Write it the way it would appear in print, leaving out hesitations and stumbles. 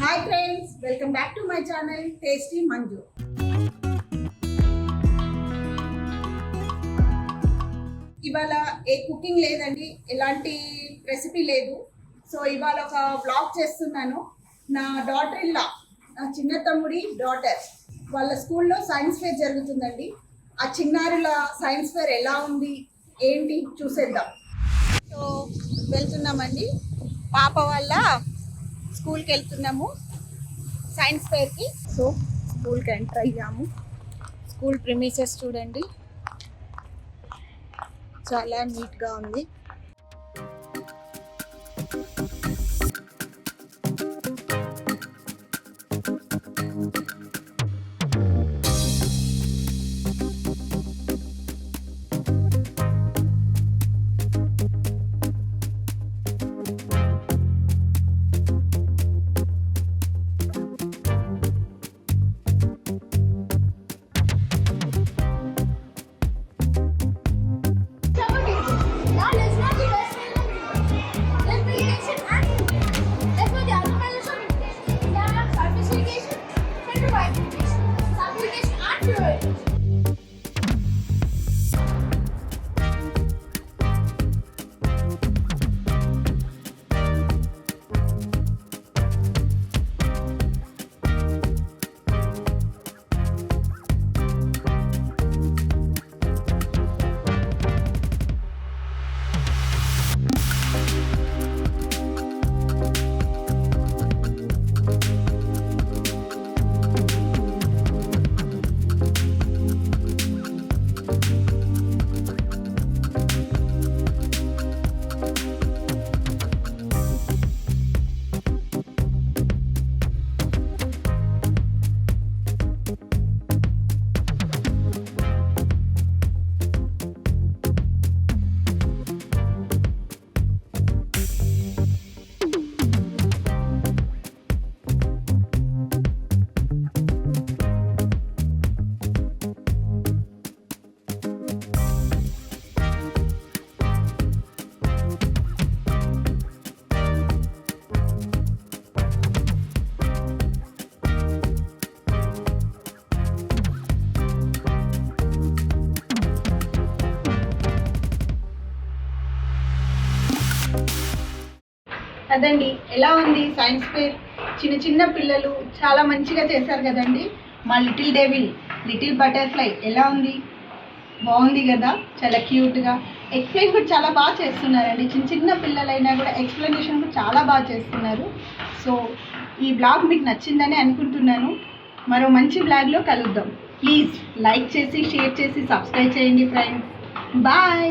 Hi friends, welcome back to my channel tasty Manju. ఇవాళ ఏ cooking లేదండి, ఎలాంటి రెసిపీ లేదు. సో ఇవాళ ఒక వ్లాగ్ చేస్తున్నాను. నా డాటర్ ఇన్ లా, నా చిన్న తమ్ముడి డాటర్ వాళ్ళ స్కూల్లో సైన్స్ ఫేర్ జరుగుతుందండి. ఆ చిన్నారుల సైన్స్ ఫేర్ ఎలా ఉంది ఏంటి చూసేద్దాం. సో వెళ్తున్నామండి, పాప వాళ్ళ స్కూల్కి వెళ్తున్నాము సైన్స్ ఫేర్కి. సో స్కూల్కి ఎంటర్ అయ్యాము. స్కూల్ ప్రిమిసెస్ చూడండి, చాలా నీట్గా ఉంది. అదండి, ఎలా ఉంది సైన్స్ ఫేర్. చిన్న చిన్న పిల్లలు చాలా మంచిగా చేశారు కదండి. మా లిటిల్ డెవిల్, లిటిల్ బటర్ఫ్లై ఎలా ఉంది? బాగుంది కదా, చాలా క్యూట్గా. ఎక్స్ప్లెయిన్ కూడా చాలా బాగా చేస్తున్నారండి. చిన్న చిన్న పిల్లలైనా కూడా ఎక్స్ప్లెనేషన్ కూడా చాలా బాగా చేస్తున్నారు. సో ఈ బ్లాగ్ మీకు నచ్చిందని అనుకుంటున్నాను. మరో మంచి బ్లాగ్లో కలుద్దాం. ప్లీజ్ లైక్ చేసి, షేర్ చేసి, సబ్స్క్రైబ్ చేయండి ఫ్రెండ్స్. బాయ్.